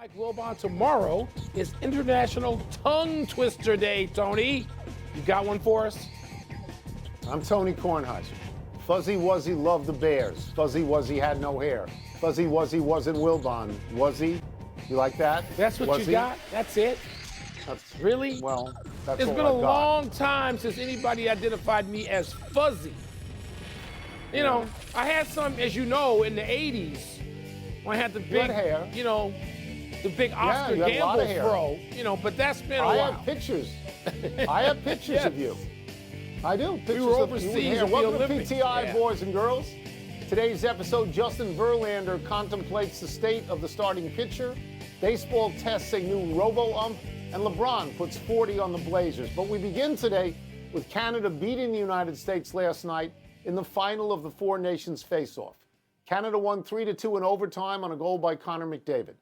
Mike Wilbon, tomorrow is International Tongue Twister Day, Tony. You got one for us? I'm Tony Kornheiser. Fuzzy Wuzzy loved the Bears. Fuzzy Wuzzy had no hair. Fuzzy Wuzzy wasn't Wilbon, was he? You like that? That's what you got? That's it? Really? Well, that's It's all been a I've got. long time since anybody identified me as fuzzy. You know, I had some, as you know, in the 80s when I had the big hair. You know, the big Oscar you had a lot Gamble of hair. fro. You know, but that's been a I while. have pictures. I have pictures of you. I do. Pictures were of overseas you here. at the Welcome Olympics. to PTI, Yeah. boys and girls. Today's episode, Justin Verlander contemplates the state of the starting pitcher. Baseball tests a new robo-ump, and LeBron puts 40 on the Blazers. But we begin today with Canada beating the United States last night in the final of the Four Nations face-off. Canada won 3-2 in overtime on a goal by Connor McDavid.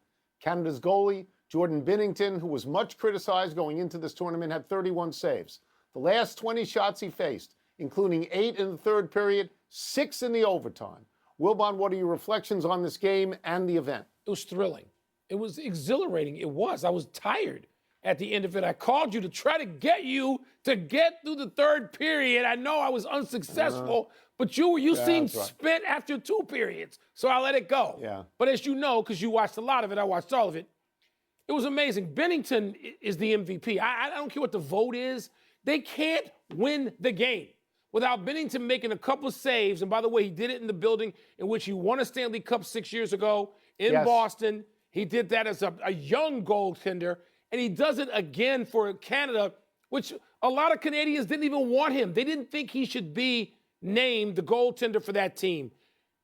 Canada's goalie, Jordan Binnington, who was much criticized going into this tournament, had 31 saves. The last 20 shots he faced, including 8 in the third period, 6 in the overtime. Wilbon, what are your reflections on this game and the event? It was thrilling. It was exhilarating. It was. I was tired at the end of it. I called you to try to get you to get through the third period. I know I was unsuccessful, but you seemed spent after 2 periods, so I let it go. Yeah. But as you know, because you watched a lot of it, I watched all of it, it was amazing. Bennington is the MVP. I don't care what the vote is. They can't win the game without Bennington making a couple of saves. And by the way, he did it in the building in which he won a Stanley Cup 6 years ago in Boston. He did that as a young goaltender, and he does it again for Canada, which a lot of Canadians didn't even want him. They didn't think he should be named the goaltender for that team.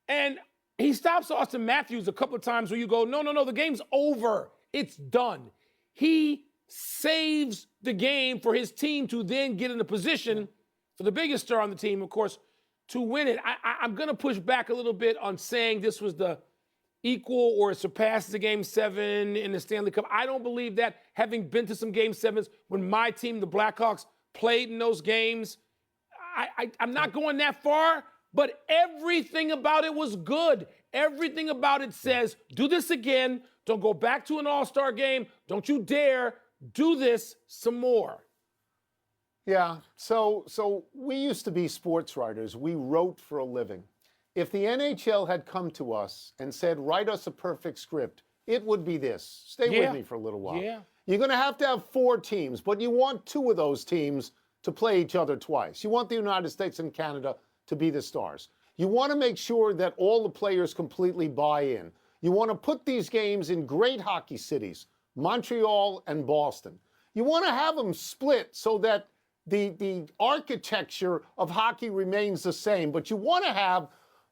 And he stops Austin Matthews a couple of times where you go, no, the game's over. It's done. He saves the game for his team to then get in a position for the biggest star on the team, of course, to win it. I'm going to push back a little bit on saying this was the equal or surpasses a Game 7 in the Stanley Cup. I don't believe that, having been to some Game 7s when my team, the Blackhawks, played in those games. I'm not going that far, but everything about it was good. Everything about it says, do this again. Don't go back to an all-star game. Don't you dare do this some more. Yeah, so we used to be sports writers. We wrote for a living. If the NHL had come to us and said, write us a perfect script, it would be this. Stay with me for a little while. Yeah. You're going to have 4 teams, but you want 2 of those teams to play each other twice. You want the United States and Canada to be the stars. You want to make sure that all the players completely buy in. You want to put these games in great hockey cities, Montreal and Boston. You want to have them split so that the architecture of hockey remains the same, but you want to have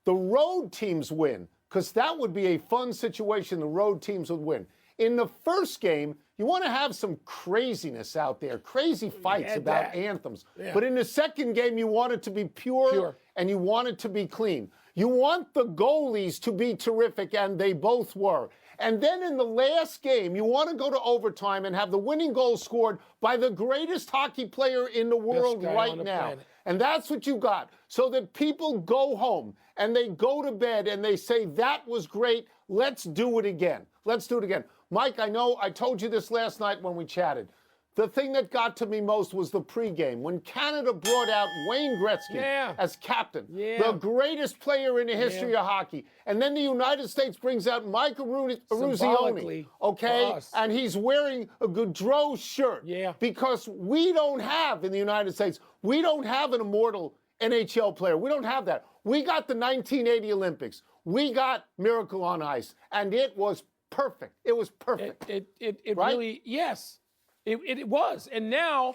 the road teams win, because that would be a fun situation. The road teams would win. In the first game, you want to have some craziness out there, crazy fights about anthems. Yeah. But in the second game, you want it to be pure and you want it to be clean. You want the goalies to be terrific, and they both were. And then in the last game, you want to go to overtime and have the winning goal scored by the greatest hockey player in the world right now. Planet. And that's what you got. So that people go home and they go to bed and they say, that was great. Let's do it again. Let's do it again. Mike, I know I told you this last night when we chatted. The thing that got to me most was the pregame. When Canada brought out Wayne Gretzky as captain, the greatest player in the history of hockey. And then the United States brings out Mike Eruzione, okay? And he's wearing a Gaudreau shirt. Because we don't have, in the United States, we don't have an immortal NHL player. We don't have that. We got the 1980 Olympics. We got Miracle on Ice. And it was perfect. It was perfect. It really, yes. It was. And now,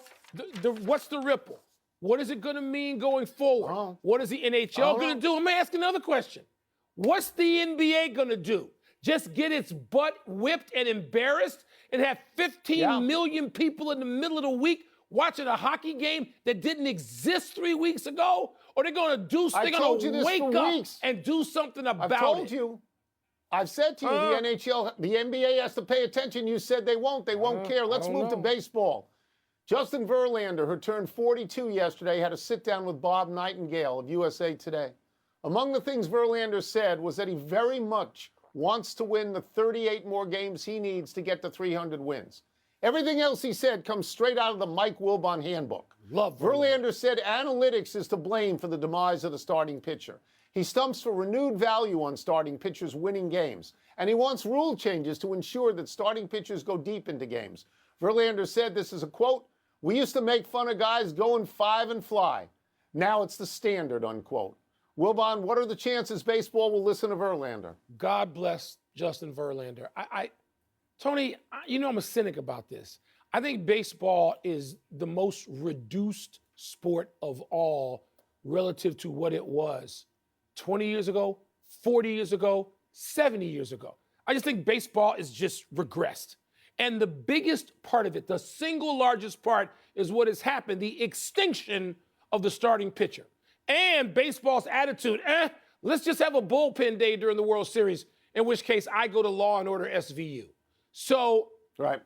what's the ripple? What is it going to mean going forward? What is the NHL going to do? Let me ask another question. What's the NBA going to do? Just get its butt whipped and embarrassed and have 15 million people in the middle of the week watching a hockey game that didn't exist 3 weeks ago? Or they're going to wake up and do something about it? I told you. I've said to you, the NHL, the NBA has to pay attention. You said they won't. They won't care. Let's move to baseball. Justin Verlander, who turned 42 yesterday, had a sit-down with Bob Nightingale of USA Today. Among the things Verlander said was that he very much wants to win the 38 more games he needs to get to 300 wins. Everything else he said comes straight out of the Mike Wilbon handbook. Love Verlander said analytics is to blame for the demise of the starting pitcher. He stumps for renewed value on starting pitchers winning games, and he wants rule changes to ensure that starting pitchers go deep into games. Verlander said, this is a quote, "We used to make fun of guys going 5 and fly. Now it's the standard," unquote. Wilbon, what are the chances baseball will listen to Verlander? God bless Justin Verlander. Tony, you know I'm a cynic about this. I think baseball is the most reduced sport of all relative to what it was 20 years ago, 40 years ago, 70 years ago. I just think baseball is just regressed. And the biggest part of it, the single largest part, is what has happened, the extinction of the starting pitcher. And baseball's attitude, let's just have a bullpen day during the World Series, in which case I go to Law and Order SVU. So right.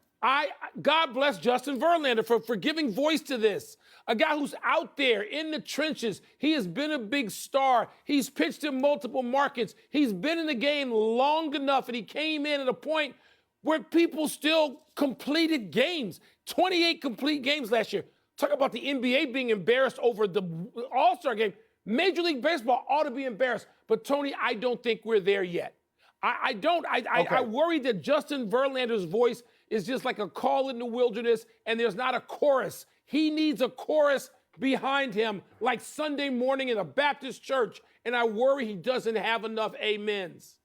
God bless Justin Verlander for giving voice to this. A guy who's out there in the trenches. He has been a big star. He's pitched in multiple markets. He's been in the game long enough, and he came in at a point where people still completed games. 28 complete games last year. Talk about the NBA being embarrassed over the All-Star game. Major League Baseball ought to be embarrassed. But, Tony, I don't think we're there yet. I don't. I worry that Justin Verlander's voice is just like a call in the wilderness, and there's not a chorus. He needs a chorus behind him, like Sunday morning in a Baptist church, and I worry he doesn't have enough amens.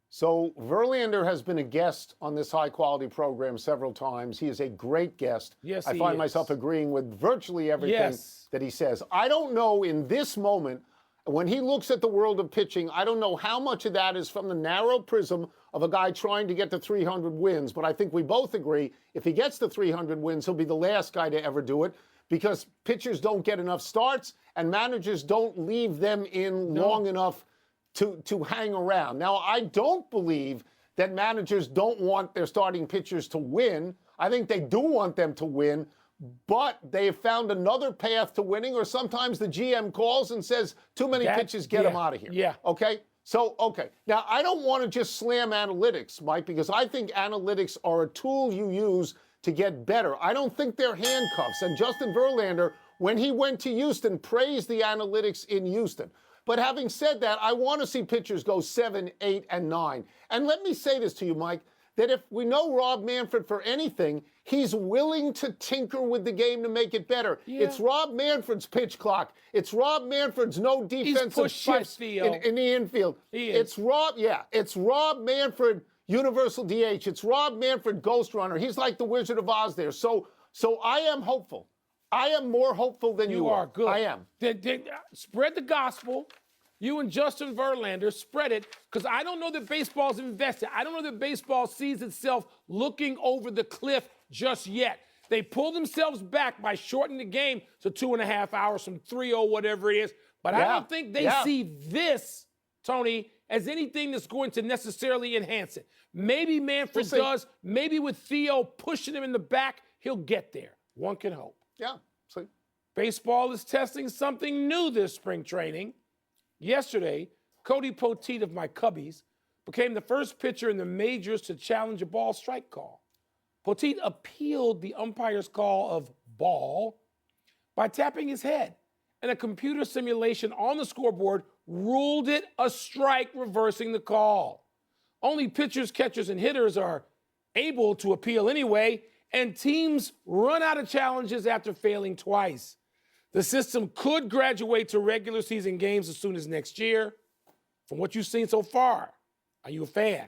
So Verlander has been a guest on this high-quality program several times. He is a great guest. Yes, I find myself agreeing with virtually everything that he says. I don't know in this moment, when he looks at the world of pitching, I don't know how much of that is from the narrow prism of a guy trying to get to 300 wins, but I think we both agree if he gets to 300 wins, he'll be the last guy to ever do it because pitchers don't get enough starts and managers don't leave them in long enough to hang around. Now, I don't believe that managers don't want their starting pitchers to win. I think they do want them to win, but they have found another path to winning, or sometimes the GM calls and says, too many pitches, get them out of here. Yeah. Okay? So, okay. Now, I don't want to just slam analytics, Mike, because I think analytics are a tool you use to get better. I don't think they're handcuffs. And Justin Verlander, when he went to Houston, praised the analytics in Houston. But having said that, I want to see pitchers go 7, 8, and 9. And let me say this to you, Mike, that if we know Rob Manfred for anything, he's willing to tinker with the game to make it better. Yeah. It's Rob Manfred's pitch clock. It's Rob Manfred's no defensive shifts in the infield. It's Rob Manfred, universal DH. It's Rob Manfred, ghost runner. He's like the Wizard of Oz there. So I am hopeful. I am more hopeful than you are. Good. I am. Spread the gospel. You and Justin Verlander, spread it, because I don't know that baseball's invested. I don't know that baseball sees itself looking over the cliff just yet. They pull themselves back by shortening the game to 2.5 hours from 3:00, whatever it is. But I don't think they see this, Tony, as anything that's going to necessarily enhance it. Maybe Manfred does. Maybe with Theo pushing him in the back, he'll get there. One can hope. Yeah. See. Baseball is testing something new this spring training. Yesterday, Cody Poteet of my Cubbies became the first pitcher in the majors to challenge a ball strike call. Poteet appealed the umpire's call of ball by tapping his head, and a computer simulation on the scoreboard ruled it a strike, reversing the call. Only pitchers, catchers, and hitters are able to appeal anyway, and teams run out of challenges after failing twice. The system could graduate to regular season games as soon as next year. From what you've seen so far, are you a fan?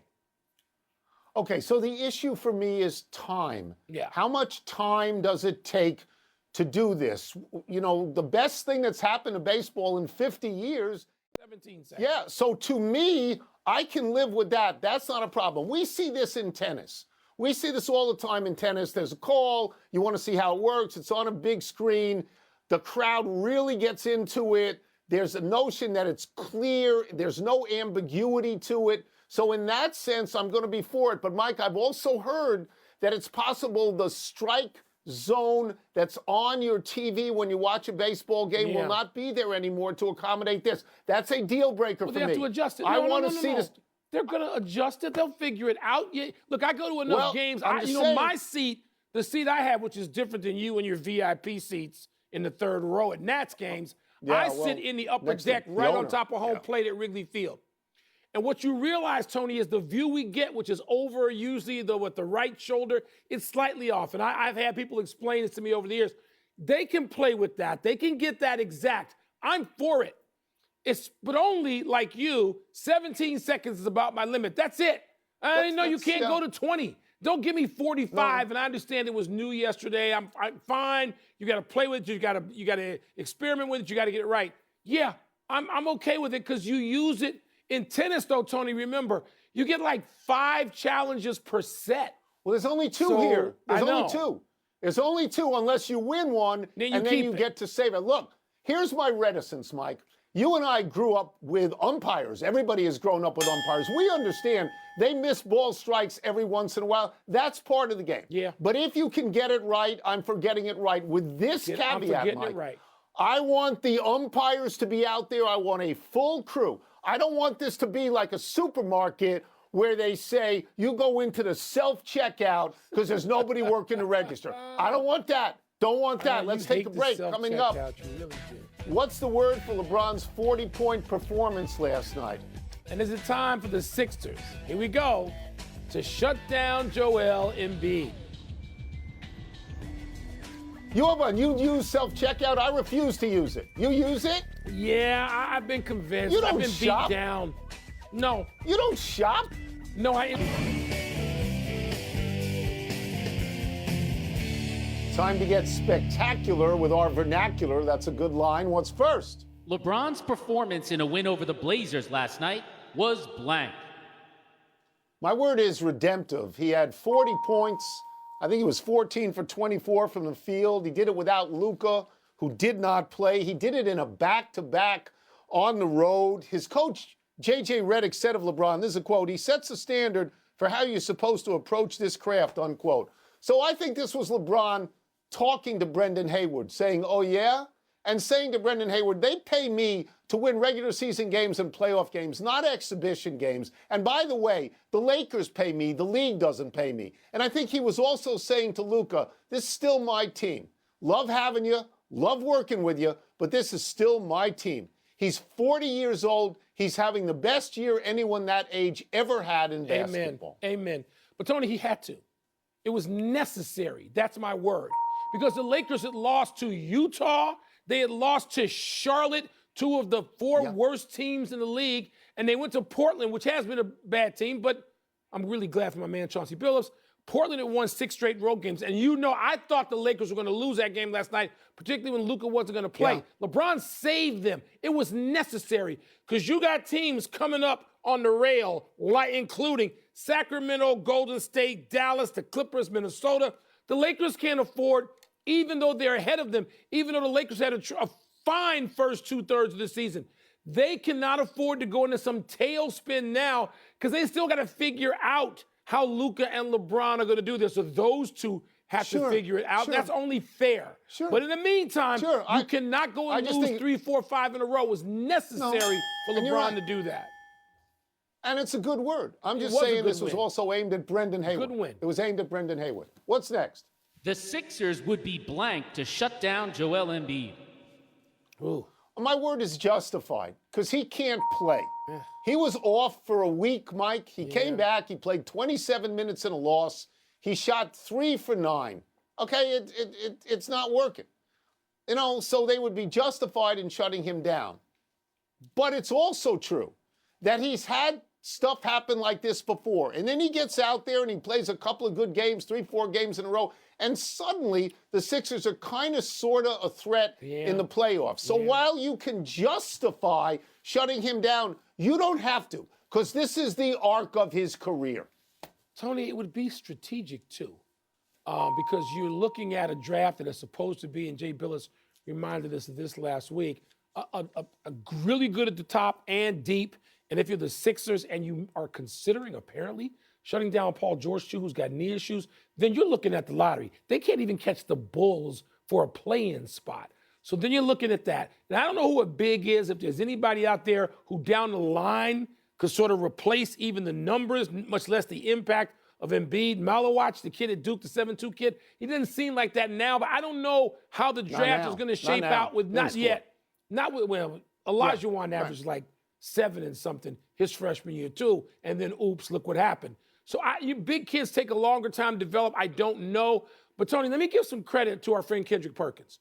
Okay, so the issue for me is time. Yeah. How much time does it take to do this? You know, the best thing that's happened to baseball in 50 years. 17 seconds. Yeah, so to me, I can live with that. That's not a problem. We see this in tennis. We see this all the time in tennis. There's a call. You want to see how it works. It's on a big screen. The crowd really gets into it. There's a notion that it's clear. There's no ambiguity to it. So in that sense, I'm going to be for it. But, Mike, I've also heard that it's possible the strike zone that's on your TV when you watch a baseball game will not be there anymore to accommodate this. That's a deal breaker for me. They have to adjust it. I want to see this. They're going to adjust it. They'll figure it out. Yeah, look, I go to enough games. My seat, the seat I have, which is different than you and your VIP seats in the third row at Nats games, I sit in the upper deck right on top of home plate at Wrigley Field. And what you realize, Tony, is the view we get, which is over usually with the right shoulder, it's slightly off. And I've had people explain this to me over the years. They can play with that. They can get that exact. I'm for it. But only, like you, 17 seconds is about my limit. That's it. I know you can't go to 20. Don't give me 45. And I understand it was new yesterday. I'm fine. You got to play with it. You got to experiment with it. You got to get it right. Yeah, I'm okay with it because you use it. In tennis, though, Tony, remember, you get like 5 challenges per set. Well, there's only 2 here. There's only 2. There's only 2 unless you win one, and then you get to save it. Look, here's my reticence, Mike. You and I grew up with umpires. Everybody has grown up with umpires. We understand they miss ball strikes every once in a while. That's part of the game. Yeah. But if you can get it right, I'm for getting it right. With this caveat, Mike, it right. I want the umpires to be out there. I want a full crew. I don't want this to be like a supermarket where they say you go into the self-checkout because there's nobody working the register. I don't want that. Don't want that. Let's take a break. Coming up, what's the word for LeBron's 40-point performance last night? And is it time for the Sixers? Here we go. To shut down Joel Embiid. You use self-checkout. I refuse to use it. You use it? Yeah, I've been convinced. You don't I've been shop? beat down. No. You don't shop? No, Time to get spectacular with our vernacular. That's a good line. What's first? LeBron's performance in a win over the Blazers last night was blank. My word is redemptive. He had 40 points. I think he was 14 for 24 from the field. He did it without Luka, who did not play. He did it in a back-to-back on the road. His coach, J.J. Redick, said of LeBron, this is a quote, he sets the standard for how you're supposed to approach this craft, unquote. So I think this was LeBron talking to Brendan Hayward, saying, oh, yeah? And saying to Brendan Hayward, they pay me to win regular season games and playoff games, not exhibition games. And by the way, the Lakers pay me, the league doesn't pay me. And I think he was also saying to Luka, this is still my team. Love having you, love working with you, but this is still my team. He's 40 years old. He's having the best year anyone that age ever had in basketball. Amen. But Tony, he had to. It was necessary. That's my word. Because the Lakers had lost to Utah. They had lost to Charlotte, 2 of the 4 worst teams in the league, and they went to Portland, which has been a bad team, but I'm really glad for my man Chauncey Billups. Portland had won 6 straight road games, and I thought the Lakers were going to lose that game last night, particularly when Luka wasn't going to play. Yeah. LeBron saved them. It was necessary because you got teams coming up on the rail, including Sacramento, Golden State, Dallas, the Clippers, Minnesota. The Lakers can't afford, even though they're ahead of them, even though the Lakers had a fine first 2/3 of the season, they cannot afford to go into some tailspin now because they still got to figure out how Luka and LeBron are going to do this. So those two have to figure it out. That's only fair. But in the meantime, you cannot go and lose 3, 4, 5 in a row. It was necessary for LeBron to do that. And it's a good word. I'm just saying this was also aimed at Brendan Hayward. Good win. It was aimed at Brendan Hayward. What's next? The Sixers would be blank to shut down Joel Embiid. Ooh. My word is justified because he can't play. Yeah. He was off for a week, Mike. He came back. He played 27 minutes in a loss. He shot 3 for 9. Okay, it's not working. So they would be justified in shutting him down. But it's also true that he's had stuff happen like this before. And then he gets out there and he plays a couple of good games, 3, 4 games in a row. And suddenly the Sixers are kind of sort of a threat in the playoffs. So while you can justify shutting him down, you don't have to, because this is the arc of his career. Tony, it would be strategic too, because you're looking at a draft that is supposed to be, and Jay Billis reminded us of this last week, a really good at the top and deep. And if you're the Sixers and you are considering, apparently, shutting down Paul George, too, who's got knee issues, then you're looking at the lottery. They can't even catch the Bulls for a play-in spot. So then you're looking at that. And I don't know who a big is, if there's anybody out there who down the line could sort of replace even the numbers, much less the impact of Embiid. Malowich, the kid at Duke, the 7'2" kid, he doesn't seem like that now, but I don't know how the draft is going to shape out with not yet. Not with, well, Olajuwon averaged like 7 and something his freshman year too, and then oops, look what happened. So you big kids take a longer time to develop. I don't know. But Tony, let me give some credit to our friend Kendrick Perkins,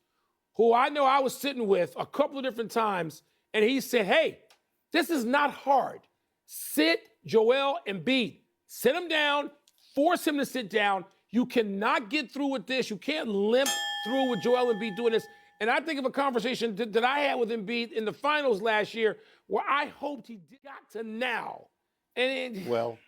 who I know I was sitting with a couple of different times, and he said, hey, this is not hard. Sit Joel Embiid. Sit him down, force him to sit down. You cannot get through with this. You can't limp through with Joel Embiid doing this. And I think of a conversation that I had with Embiid in the finals last year where I hoped he got to now. Well,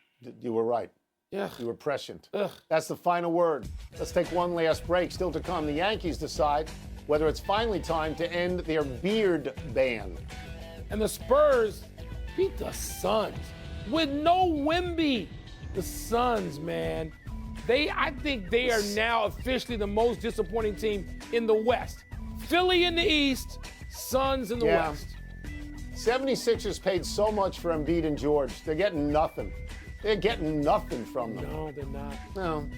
you were right. Yeah. You were prescient. That's the final word. Let's take one last break. Still to come, the Yankees decide whether it's finally time to end their beard ban. And the Spurs beat the Suns with no Wemby. The Suns, man. I think they are now officially the most disappointing team in the West. Philly in the East, Suns in the West. 76ers paid so much for Embiid and George. They're getting nothing. They're getting nothing from them. No, they're not. No.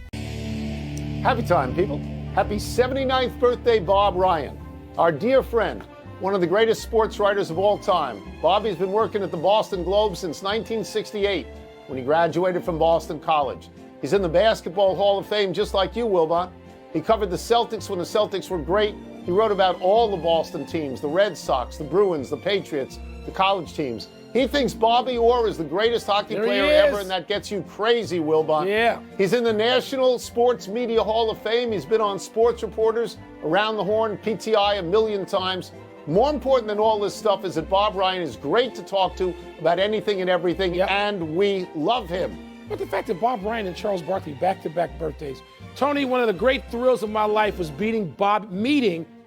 Happy time, people. Happy 79th birthday, Bob Ryan. Our dear friend, one of the greatest sports writers of all time. Bobby's been working at the Boston Globe since 1968, when he graduated from Boston College. He's in the Basketball Hall of Fame just like you, Wilbon. He covered the Celtics when the Celtics were great. He wrote about all the Boston teams, the Red Sox, the Bruins, the Patriots, the college teams. He thinks Bobby Orr is the greatest hockey player ever, and that gets you crazy, Wilbon. Yeah. He's in the National Sports Media Hall of Fame. He's been on Sports Reporters, Around the Horn, PTI 1,000,000 times. More important than all this stuff is that Bob Ryan is great to talk to about anything and everything, and we love him. But the fact that Bob Ryan and Charles Barkley back-to-back birthdays. Tony, one of the great thrills of my life was meeting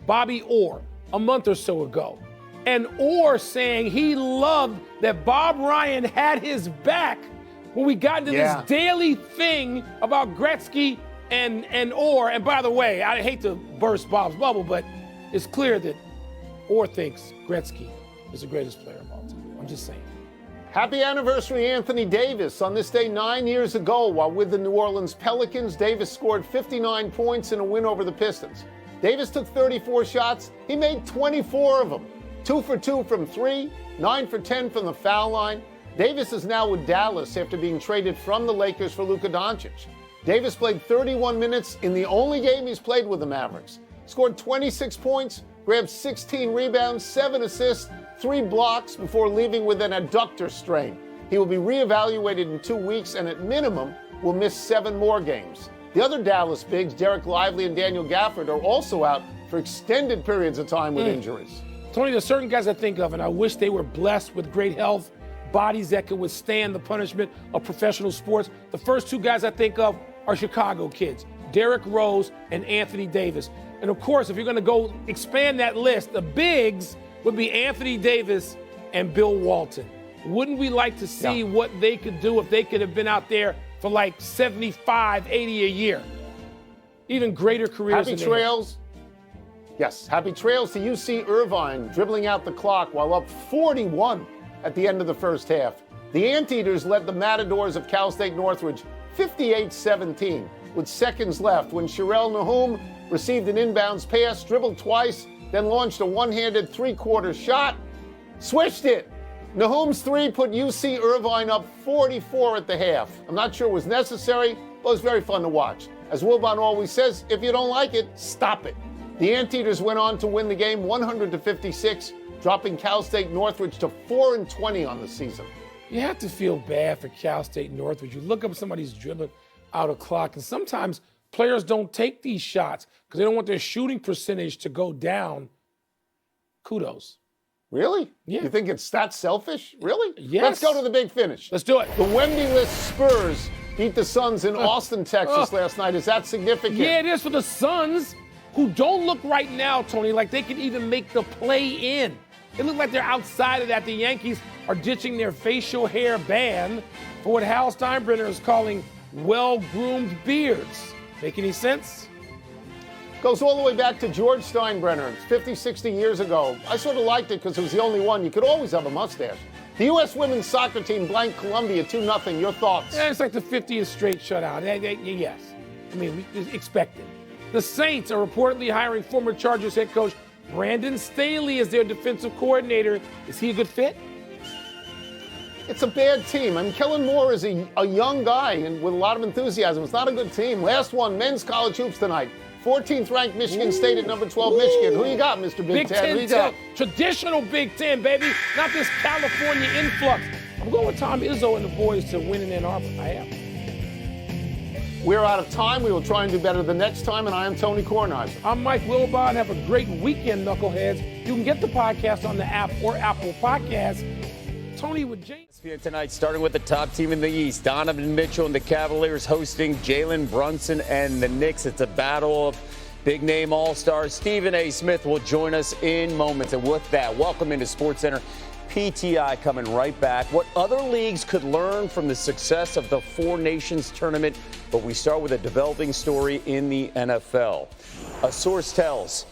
Bobby Orr a month or so ago. And Orr saying he loved that Bob Ryan had his back when we got into this daily thing about Gretzky and Orr. And by the way, I hate to burst Bob's bubble, but it's clear that Orr thinks Gretzky is the greatest player of all time. I'm just saying. Happy anniversary, Anthony Davis. On this day 9 years ago, while with the New Orleans Pelicans, Davis scored 59 points in a win over the Pistons. Davis took 34 shots. He made 24 of them. 2 for 2 from 3, 9 for 10 from the foul line. Davis is now with Dallas after being traded from the Lakers for Luka Doncic. Davis played 31 minutes in the only game he's played with the Mavericks. Scored 26 points, grabbed 16 rebounds, 7 assists, 3 blocks before leaving with an adductor strain. He will be reevaluated in 2 weeks and at minimum will miss 7 more games. The other Dallas bigs, Derek Lively and Daniel Gafford, are also out for extended periods of time with injuries. Tony, there's certain guys I think of, and I wish they were blessed with great health, bodies that can withstand the punishment of professional sports. The first 2 guys I think of are Chicago kids, Derrick Rose and Anthony Davis. And of course, if you're going to go expand that list, the bigs would be Anthony Davis and Bill Walton. Wouldn't we like to see what they could do if they could have been out there for like 75, 80 a year? Even greater careers. Happy trails. Yes, happy trails to UC Irvine, dribbling out the clock while up 41 at the end of the first half. The Anteaters led the Matadors of Cal State Northridge 58-17 with seconds left when Sherelle Nahum received an inbounds pass, dribbled twice, then launched a one-handed three-quarter shot, swished it. Nahum's 3 put UC Irvine up 44 at the half. I'm not sure it was necessary, but it was very fun to watch. As Wilbon always says, if you don't like it, stop it. The Anteaters went on to win the game 100-56, dropping Cal State Northridge to 4-20 on the season. You have to feel bad for Cal State Northridge. You look up somebody's dribbling out of clock, and sometimes players don't take these shots because they don't want their shooting percentage to go down. Kudos. Really? Yeah. You think it's that selfish? Really? Yes. Let's go to the big finish. Let's do it. The Wemby-less Spurs beat the Suns in Austin, Texas last night. Is that significant? Yeah, it is for the Suns, who don't look right now, Tony, like they could even make the play in. They look like they're outside of that. The Yankees are ditching their facial hair ban for what Hal Steinbrenner is calling well-groomed beards. Make any sense? Goes all the way back to George Steinbrenner. It's 50, 60 years ago. I sort of liked it because it was the only one. You could always have a mustache. The U.S. women's soccer team blanked Colombia 2-0. Your thoughts? Yeah, it's like the 50th straight shutout. Yes. I mean, we expected. The Saints are reportedly hiring former Chargers head coach Brandon Staley as their defensive coordinator. Is he a good fit? It's a bad team. I mean, Kellen Moore is a young guy and with a lot of enthusiasm. It's not a good team. Last one, men's college hoops tonight. 14th ranked Michigan State at number 12 Michigan. Who you got, Mr. Big Ten? Who you got? Traditional Big Ten, baby. Not this California influx. I'm going with Tom Izzo and the boys to win in Ann Arbor. I am. We're out of time. We will try and do better the next time, and I am Tony Kornheiser. I'm Mike Wilbon. Have a great weekend, knuckleheads. You can get the podcast on the app or Apple Podcasts. Tony with James. Tonight, starting with the top team in the East, Donovan Mitchell and the Cavaliers hosting Jalen Brunson and the Knicks. It's a battle of big-name all-stars. Stephen A. Smith will join us in moments. And with that, welcome into SportsCenter. PTI coming right back. What other leagues could learn from the success of the Four Nations tournament? But we start with a developing story in the NFL. A source tells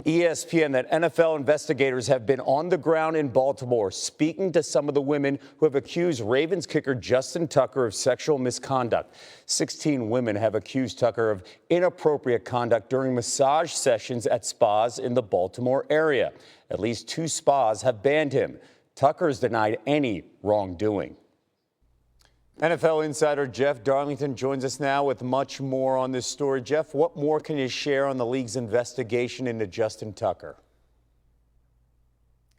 ESPN that NFL investigators have been on the ground in Baltimore speaking to some of the women who have accused Ravens kicker Justin Tucker of sexual misconduct. 16 women have accused Tucker of inappropriate conduct during massage sessions at spas in the Baltimore area. At least 2 spas have banned him. Tucker has denied any wrongdoing. NFL insider Jeff Darlington joins us now with much more on this story. Jeff, what more can you share on the league's investigation into Justin Tucker?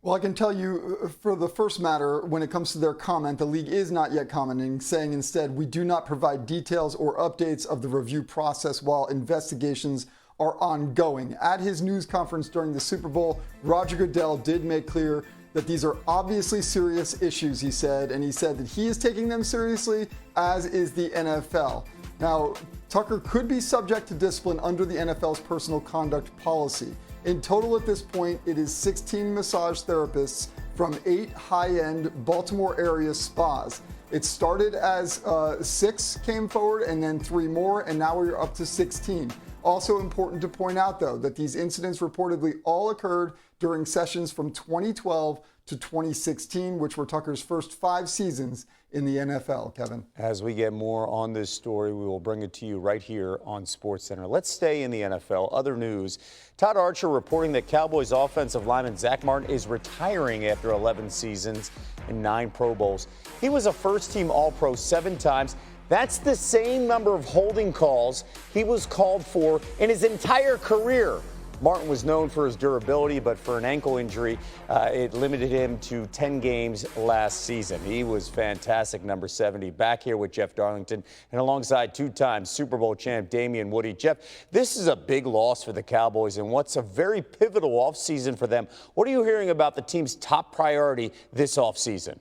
Well, I can tell you for the first matter, when it comes to their comment, the league is not yet commenting, saying instead, we do not provide details or updates of the review process while investigations are ongoing. At his news conference during the Super Bowl, Roger Goodell did make clear that these are obviously serious issues, he said, and he said that he is taking them seriously, as is the NFL. Now, Tucker could be subject to discipline under the NFL's personal conduct policy. In total at this point, it is 16 massage therapists from 8 high-end Baltimore area spas. It started as 6 came forward and then 3 more, and now we're up to 16. Also important to point out, though, that these incidents reportedly all occurred during sessions from 2012 to 2016, which were Tucker's first 5 seasons in the NFL, Kevin. As we get more on this story, we will bring it to you right here on SportsCenter. Let's stay in the NFL. Other news, Todd Archer reporting that Cowboys offensive lineman Zach Martin is retiring after 11 seasons and 9 Pro Bowls. He was a first-team All-Pro 7 times. That's the same number of holding calls he was called for in his entire career. Martin was known for his durability, but for an ankle injury, it limited him to 10 games last season. He was fantastic, number 70. Back here with Jeff Darlington and alongside 2-time Super Bowl champ Damian Woody. Jeff, this is a big loss for the Cowboys and what's a very pivotal offseason for them. What are you hearing about the team's top priority this offseason?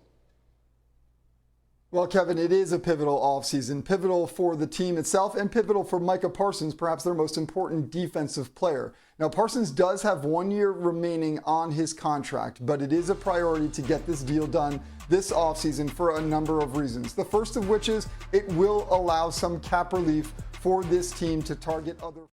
Well, Kevin, it is a pivotal offseason, pivotal for the team itself and pivotal for Micah Parsons, perhaps their most important defensive player. Now, Parsons does have 1 year remaining on his contract, but it is a priority to get this deal done this offseason for a number of reasons. The first of which is it will allow some cap relief for this team to target other